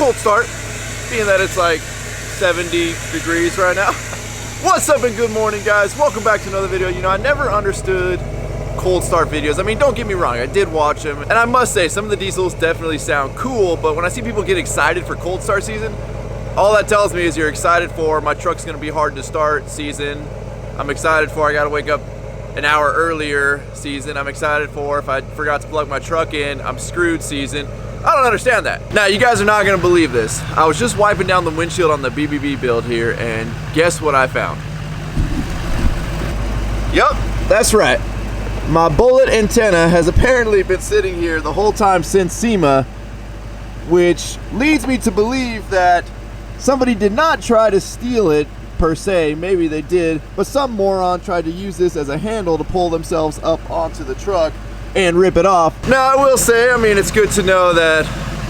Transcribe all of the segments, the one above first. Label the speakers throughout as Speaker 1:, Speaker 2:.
Speaker 1: cold start, being that it's like 70 degrees right now. What's up and good morning, guys? Welcome back to another video. You know, I never understood cold start videos. I mean, don't get me wrong, I did watch them, and I must say, some of the diesels definitely sound cool, but when I see people get excited for cold start season, all that tells me is you're excited for my truck's gonna be hard to start season. I'm excited for I gotta wake up an hour earlier season. I'm excited for if I forgot to plug my truck in, I'm screwed season. I don't understand that. Now, you guys are not gonna believe this. I was just wiping down the windshield on the BBB build here, and guess what I found? Yup, that's right. My bullet antenna has apparently been sitting here the whole time since SEMA, which leads me to believe that somebody did not try to steal it per se. Maybe they did, but some moron tried to use this as a handle to pull themselves up onto the truck and rip it off. Now, I will say, I mean, it's good to know that,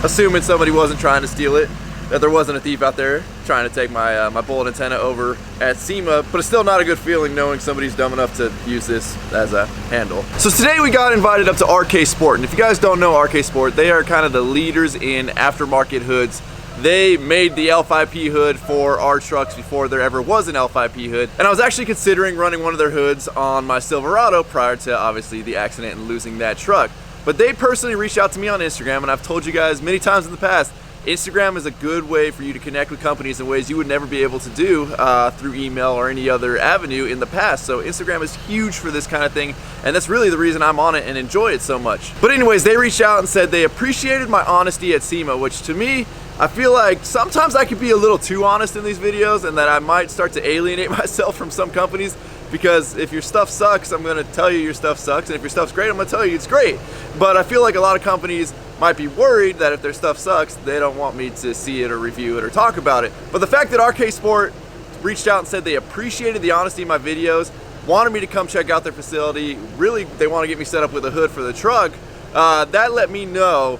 Speaker 1: assuming somebody wasn't trying to steal it, that there wasn't a thief out there trying to take my my bullet antenna over at SEMA, but it's still not a good feeling knowing somebody's dumb enough to use this as a handle. So today we got invited up to RK Sport, and if you guys don't know RK Sport, they are kind of the leaders in aftermarket hoods. They made the L5P hood for our trucks before there ever was an L5P hood, and I was actually considering running one of their hoods on my Silverado prior to obviously the accident and losing that truck. But they personally reached out to me on Instagram, and I've told you guys many times in the past, Instagram is a good way for you to connect with companies in ways you would never be able to do through email or any other avenue in the past. So Instagram is huge for this kind of thing, and that's really the reason I'm on it and enjoy it so much. But anyways, they reached out and said they appreciated my honesty at SEMA, which to me, I feel like sometimes I could be a little too honest in these videos, and that I might start to alienate myself from some companies, because if your stuff sucks, I'm gonna tell you your stuff sucks, and if your stuff's great, I'm gonna tell you it's great. But I feel like a lot of companies might be worried that if their stuff sucks, they don't want me to see it or review it or talk about it. But the fact that RK Sport reached out and said they appreciated the honesty in my videos, wanted me to come check out their facility, really they want to get me set up with a hood for the truck, that let me know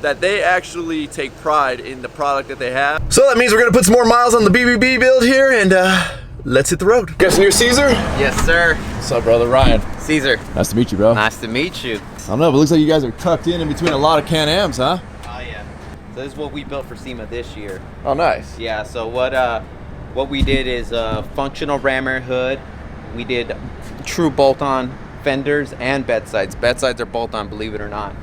Speaker 1: that they actually take pride in the product that they have. So that means we're gonna put some more miles on the BBB build here, and let's hit the road. Guessing you're Caesar?
Speaker 2: Yes, sir.
Speaker 1: What's up, brother? Ryan.
Speaker 2: Caesar.
Speaker 1: Nice to meet you, bro.
Speaker 2: Nice to meet you.
Speaker 1: I don't know, but it looks like you guys are tucked in between a lot of Can-Ams, huh?
Speaker 2: Oh yeah. So this is what we built for SEMA this year.
Speaker 1: Oh, nice.
Speaker 2: Yeah. So what we did is a functional rammer hood. We did true bolt-on fenders and bedsides. Bedsides are bolt-on, believe it or not.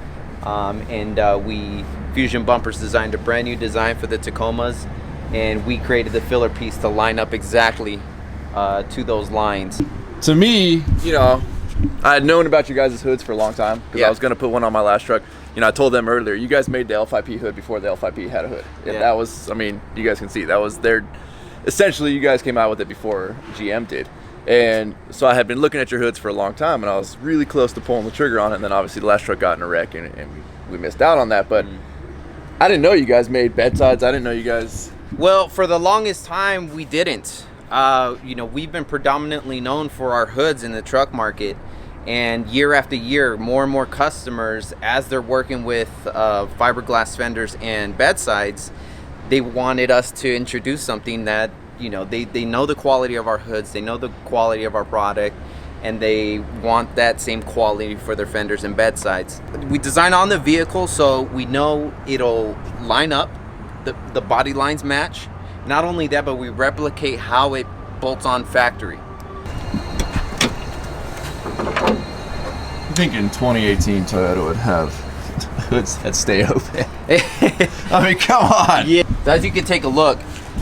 Speaker 2: We Fusion Bumpers designed a brand new design for the Tacomas, and we created the filler piece to line up exactly to those lines.
Speaker 1: To me, you know, I had known about you guys' hoods for a long time, because I was going to put one on my last truck. You know, I told them earlier, you guys made the L5P hood before the L5P had a hood. And that was, I mean, you guys can see, that was their, essentially you guys came out with it before GM did. And so I had been looking at your hoods for a long time, and I was really close to pulling the trigger on it, and then obviously the last truck got in a wreck, and we missed out on that. But I didn't know you guys made bedsides. I didn't know you guys...
Speaker 2: Well, for the longest time, we didn't. You know, we've been predominantly known for our hoods in the truck market, and year after year, more and more customers, as they're working with fiberglass fenders and bedsides, they wanted us to introduce something that, you know, they know the quality of our hoods, they know the quality of our product, and they want that same quality for their fenders and bedsides. We design on the vehicle so we know it'll line up, the body lines match. Not only that, but we replicate how it bolts on factory.
Speaker 1: I think in 2018 Toyota would have hoods that stay open. I mean, come on.
Speaker 2: Yeah. So as you can take a look,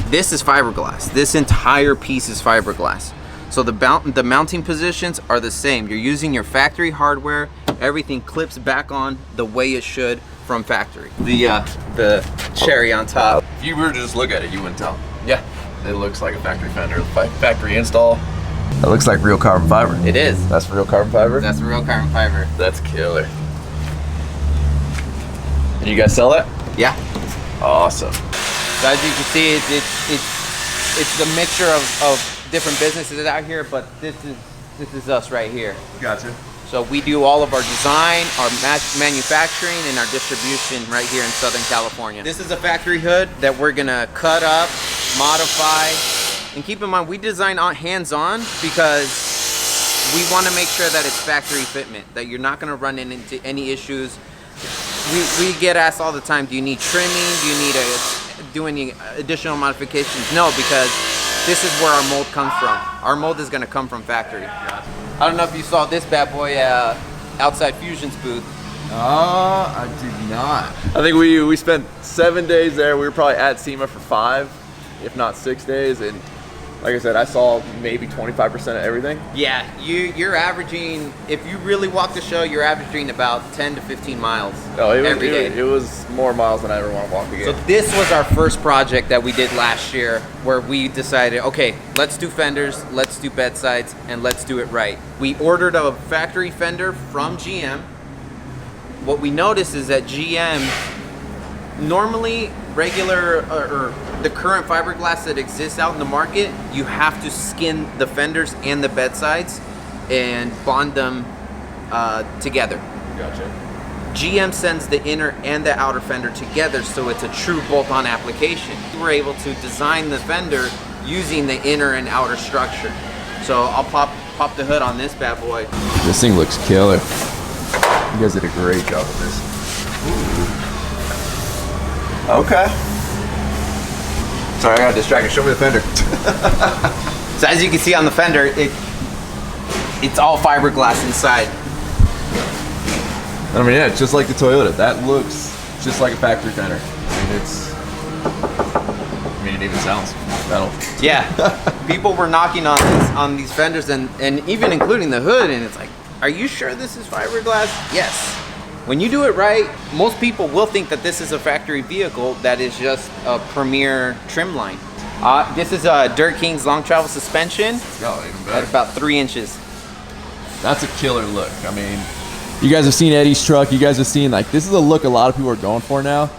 Speaker 2: this is fiberglass. This entire piece is fiberglass. So the mounting positions are the same. You're using your factory hardware. Everything clips back on the way it should from factory. The cherry on top.
Speaker 1: If you were to just look at it, you wouldn't tell.
Speaker 2: Yeah.
Speaker 1: It looks like a factory fender, factory install. That looks like real carbon fiber.
Speaker 2: It is.
Speaker 1: That's real carbon fiber?
Speaker 2: That's real carbon fiber.
Speaker 1: That's killer. And you guys sell that?
Speaker 2: Yeah.
Speaker 1: Awesome.
Speaker 2: So as you can see, it's a mixture of different businesses out here, but this is us right here.
Speaker 1: Gotcha.
Speaker 2: So we do all of our design, our manufacturing, and our distribution right here in Southern California. This is a factory hood that we're gonna cut up, modify, and keep in mind we design hands-on because we want to make sure that it's factory fitment, that you're not gonna run into any issues. We get asked all the time, do you need trimming? Do you need a do any additional modifications? No, because this is where our mold comes from. Our mold is going to come from factory. I don't know if you saw this bad boy outside Fusion's booth.
Speaker 1: I did not. I think we spent 7 days there. We were probably at SEMA for 5, if not 6 days, and like I said, I saw maybe 25% of everything.
Speaker 2: Yeah, you're averaging, if you really walk the show, you're averaging about 10 to 15 miles every day.
Speaker 1: It was more miles than I ever want to walk again.
Speaker 2: So this was our first project that we did last year where we decided, okay, let's do fenders, let's do bedsides, and let's do it right. We ordered a factory fender from GM. What we noticed is that GM, normally regular or the current fiberglass that exists out in the market, you have to skin the fenders and the bedsides and bond them together.
Speaker 1: Gotcha.
Speaker 2: GM sends the inner and the outer fender together, so it's a true bolt-on application. We were able to design the fender using the inner and outer structure. So I'll pop the hood on this bad boy.
Speaker 1: This thing looks killer. You guys did a great job with this. Ooh. Okay. Sorry, I got distracted. Show me the fender.
Speaker 2: So as you can see on the fender, it's all fiberglass inside.
Speaker 1: I mean, yeah, it's just like the Toyota. That looks just like a factory fender. I mean, it even sounds metal.
Speaker 2: Yeah, people were knocking on these fenders and even including the hood, and it's like, are you sure this is fiberglass? Yes. When you do it right, most people will think that this is a factory vehicle that is just a Premier trim line. This is a Dirt King's long travel suspension.
Speaker 1: Oh, even better.
Speaker 2: At about 3 inches.
Speaker 1: That's a killer look. I mean, you guys have seen Eddie's truck. You guys have seen, like, this is a look a lot of people are going for now.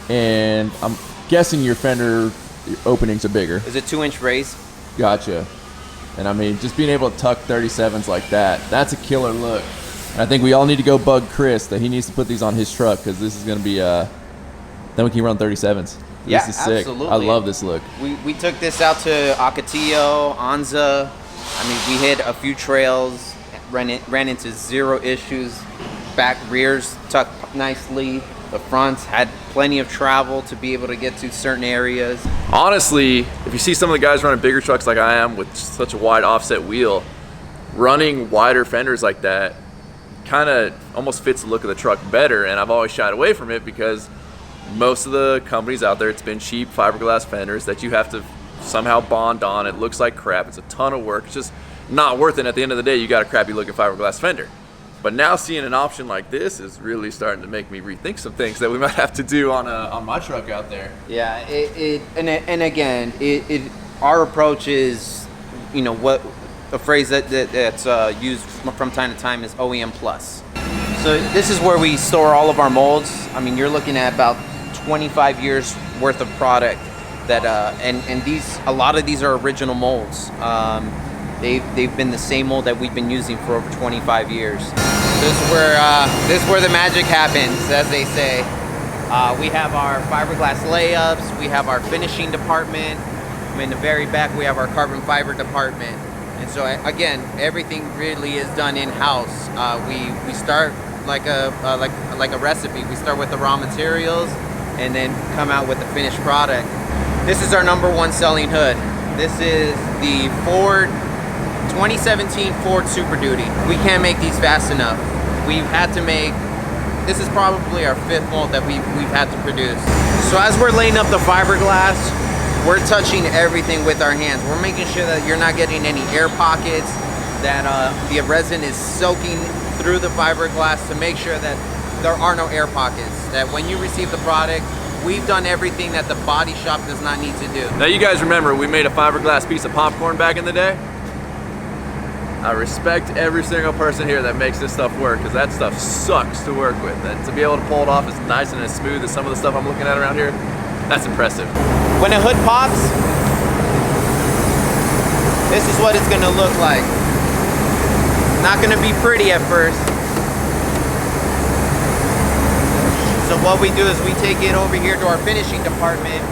Speaker 1: And I'm guessing your fender openings are bigger.
Speaker 2: Is it 2-inch raise?
Speaker 1: Gotcha. And I mean, just being able to tuck 37s like that, that's a killer look. And I think we all need to go bug Chris that he needs to put these on his truck, because this is going to be, then we can run 37s.
Speaker 2: Yeah,
Speaker 1: this is sick.
Speaker 2: Absolutely.
Speaker 1: I love this look.
Speaker 2: We took this out to Ocotillo, Anza. I mean, we hit a few trails, ran into 0 issues. Back rears tucked nicely. The fronts had plenty of travel to be able to get to certain areas.
Speaker 1: Honestly, if you see some of the guys running bigger trucks like I am with such a wide offset wheel, running wider fenders like that kind of almost fits the look of the truck better, and I've always shied away from it because most of the companies out there, it's been cheap fiberglass fenders that you have to somehow bond on. It looks like crap. It's a ton of work. It's just not worth it. At the end of the day, you got a crappy looking fiberglass fender. But now seeing an option like this is really starting to make me rethink some things that we might have to do on my truck out there.
Speaker 2: Yeah, and again, our approach is, you know, what a phrase that's used from time to time is OEM plus. So this is where we store all of our molds. I mean, you're looking at about 25 years worth of product that and these, a lot of these are original molds. They've been the same mold that we've been using for over 25 years. This is where the magic happens, as they say. We have our fiberglass layups. We have our finishing department. In the very back, we have our carbon fiber department. And so again, everything really is done in-house. We start like a recipe. We start with the raw materials and then come out with the finished product. This is our #1 selling hood. This is the 2017 Ford Super Duty. We can't make these fast enough. We've had to make, this is probably our 5th mold that we've had to produce. So as we're laying up the fiberglass, we're touching everything with our hands. We're making sure that you're not getting any air pockets, that the resin is soaking through the fiberglass to make sure that there are no air pockets, that when you receive the product, we've done everything that the body shop does not need to do.
Speaker 1: Now you guys remember we made a fiberglass piece of popcorn back in the day? I respect every single person here that makes this stuff work, because that stuff sucks to work with. And to be able to pull it off as nice and as smooth as some of the stuff I'm looking at around here, that's impressive.
Speaker 2: When a hood pops, this is what it's gonna look like. Not gonna be pretty at first. So what we do is we take it over here to our finishing department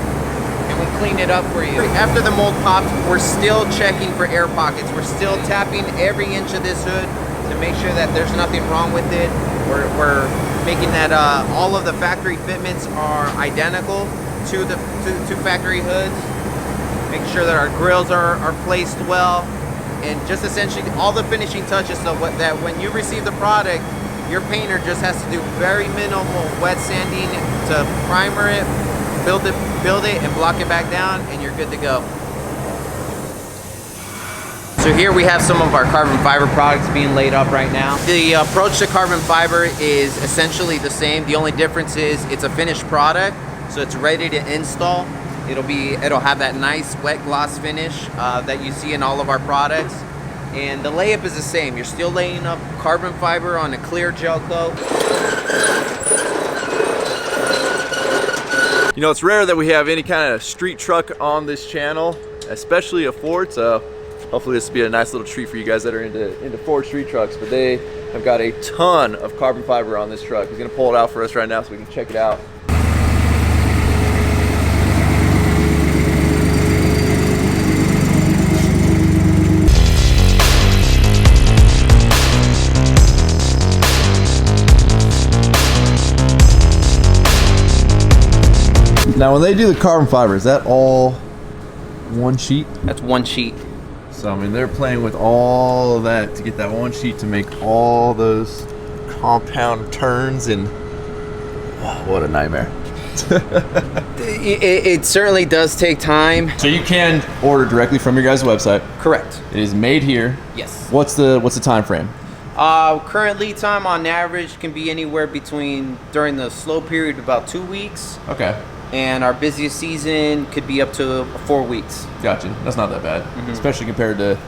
Speaker 2: and we clean it up for you. After the mold pops, we're still checking for air pockets. We're still tapping every inch of this hood to make sure that there's nothing wrong with it. We're making that all of the factory fitments are identical to the two factory hoods, make sure that our grills are placed well, and just essentially all the finishing touches, so that when you receive the product, your painter just has to do very minimal wet sanding to primer it, build it, and block it back down, and you're good to go. So here we have some of our carbon fiber products being laid up right now. The approach to carbon fiber is essentially the same. The only difference is it's a finished product, so it's ready to install. It'll have that nice wet gloss finish that you see in all of our products. And the layup is the same. You're still laying up carbon fiber on a clear gel coat.
Speaker 1: You know, it's rare that we have any kind of street truck on this channel, especially a Ford, so hopefully this will be a nice little treat for you guys that are into Ford street trucks. But they have got a ton of carbon fiber on this truck. He's gonna pull it out for us right now so we can check it out. Now when they do the carbon fiber, is that all one sheet?
Speaker 2: That's one sheet.
Speaker 1: So I mean, they're playing with all of that to get that one sheet to make all those compound turns, and oh, what a nightmare.
Speaker 2: It certainly does take time.
Speaker 1: So you can order directly from your guys' website.
Speaker 2: Correct.
Speaker 1: It is made here.
Speaker 2: Yes.
Speaker 1: What's the time frame?
Speaker 2: Current lead time on average can be anywhere between, during the slow period, about 2 weeks.
Speaker 1: Okay.
Speaker 2: And our busiest season could be up to 4 weeks.
Speaker 1: Gotcha. That's not that bad, especially compared to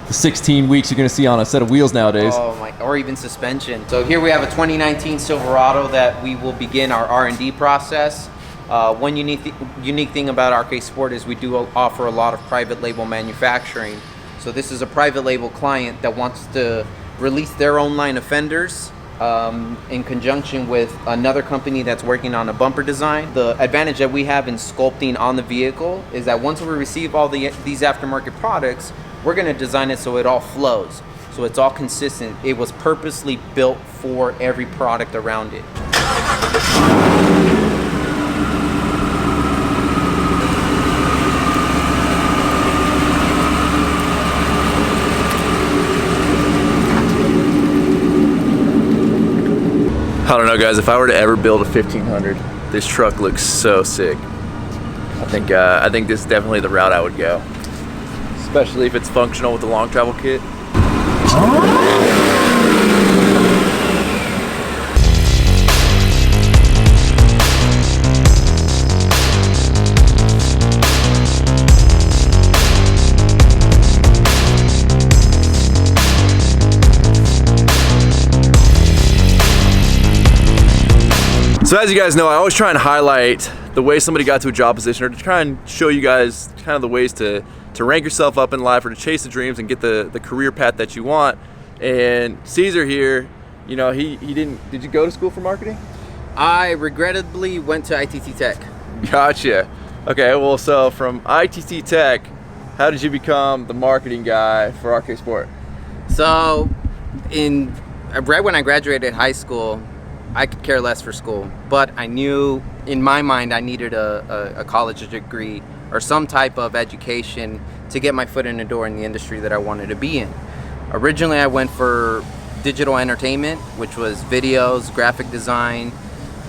Speaker 1: the 16 weeks you're going to see on a set of wheels nowadays.
Speaker 2: Oh my! Or even suspension. So here we have a 2019 Silverado that we will begin our R&D process. One unique thing about RK Sport is we do offer a lot of private label manufacturing. So this is a private label client that wants to release their own line of fenders in conjunction with another company that's working on a bumper design. The advantage that we have in sculpting on the vehicle is that once we receive all these aftermarket products, we're going to design it so it all flows, so it's all consistent. It was purposely built for every product around it.
Speaker 1: I don't know, guys, if I were to ever build a 1500, this truck looks so sick. I think this is definitely the route I would go, especially if it's functional with the long travel kit. So as you guys know, I always try and highlight the way somebody got to a job position, or to try and show you guys kind of the ways to rank yourself up in life, or to chase the dreams and get the career path that you want. And Caesar here, you know, he didn't, did you go to school for marketing?
Speaker 2: I regrettably went to ITT Tech.
Speaker 1: Gotcha. Okay, well, so from ITT Tech, how did you become the marketing guy for RK Sport?
Speaker 2: So right when I graduated high school, I could care less for school, but I knew in my mind I needed a college degree or some type of education to get my foot in the door in the industry that I wanted to be in. Originally, I went for digital entertainment, which was videos, graphic design,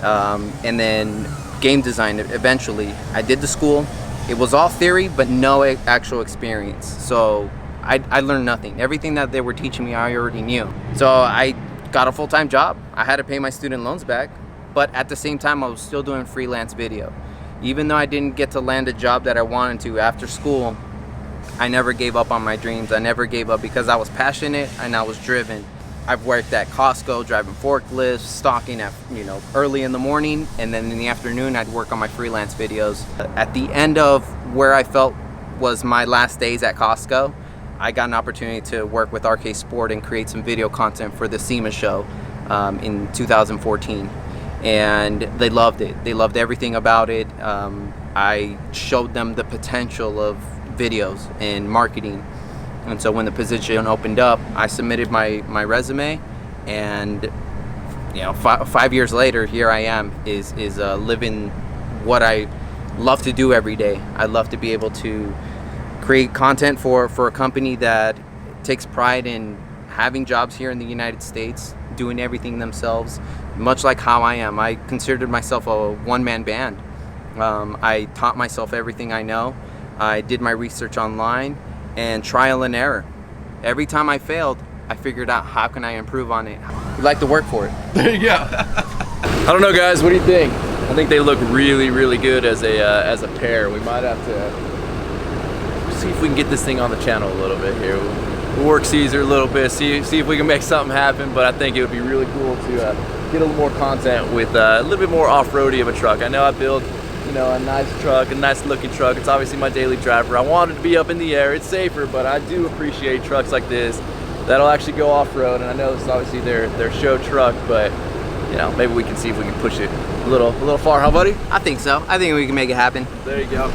Speaker 2: and then game design eventually. I did the school. It was all theory, but no actual experience. So I learned nothing. Everything that they were teaching me, I already knew. So I got a full-time job. I had to pay my student loans back, but at the same time I was still doing freelance video. Even though I didn't get to land a job that I wanted to after school, I never gave up on my dreams. I never gave up because I was passionate and I was driven. I've worked at Costco driving forklifts, stocking at early in the morning, and then in the afternoon I'd work on my freelance videos. At the end of where I felt was my last days at Costco, I got an opportunity to work with RK Sport and create some video content for the SEMA show in 2014. And they loved it. They loved everything about it. I showed them the potential of videos and marketing. And so when the position opened up, I submitted my resume, and 5 years later, here I am, is living what I love to do every day. I love to be able to create content for a company that takes pride in having jobs here in the United States, doing everything themselves, much like how I am. I considered myself a one-man band. I taught myself everything I know. I did my research online and trial and error. Every time I failed, I figured out how can I improve on it. We like to work for it.
Speaker 1: There you go.
Speaker 3: I don't know, guys. What do you think? I think they look really, really good as a pair. We might have to see if we can get this thing on the channel a little bit here. We'll work Caesar a little bit, see if we can make something happen. But I think it would be really cool to get a little more content with a little bit more off-roady of a truck. I know I build, you know, a nice truck, a nice looking truck. It's obviously my daily driver. I want it to be up in the air. It's safer, but I do appreciate trucks like this that'll actually go off-road. And I know this is obviously their show truck, but you know, maybe we can see if we can push it a little far, huh, buddy?
Speaker 2: I think so. I think we can make it happen.
Speaker 3: There you go.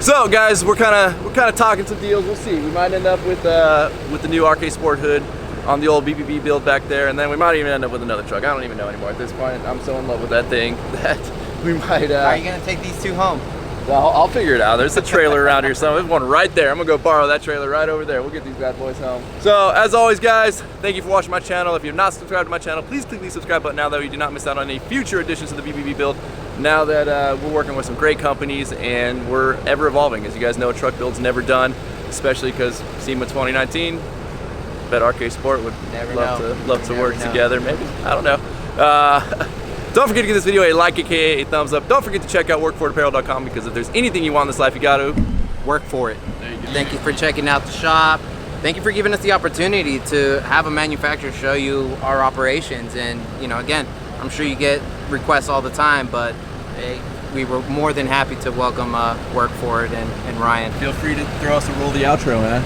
Speaker 3: So, guys, we're kind of talking some deals. We'll see. We might end up with the new RK Sport hood on the old BBB build back there, and then we might even end up with another truck. I don't even know anymore at this point. I'm so in love with that thing that we might.
Speaker 2: How are you gonna take these two home?
Speaker 3: I'll figure it out. There's a trailer around here somewhere. There's one right there. I'm gonna go borrow that trailer right over there. We'll get these bad boys home. So, as always, guys, thank you for watching my channel. If you're not subscribed to my channel, please click the subscribe button now, that way you do not miss out on any future editions of the BBB build. Now that we're working with some great companies and we're ever evolving. As you guys know, truck build's never done, especially because SEMA 2019, bet RK Sport would love to work together. Maybe, I don't know. Don't forget to give this video a like, aka a thumbs up. Don't forget to check out WorkForItApparel.com, because if there's anything you want in this life, you got to
Speaker 2: work for it. Thank you for checking out the shop. Thank you for giving us the opportunity to have a manufacturer show you our operations. And, you know, again, I'm sure you get requests all the time, but hey, we were more than happy to welcome Work For It and Ryan.
Speaker 1: Feel free to throw us a roll the outro, man.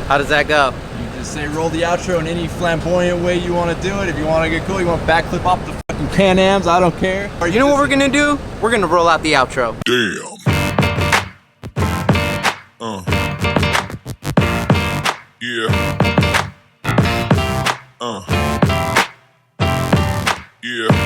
Speaker 2: How does that go?
Speaker 1: Just say roll the outro in any flamboyant way you want to do it. If you want to get cool, you want to backflip off the fucking Pan-Ams, I don't care.
Speaker 2: Or you know what we're gonna do? We're gonna roll out the outro.
Speaker 4: Damn. Yeah. Yeah.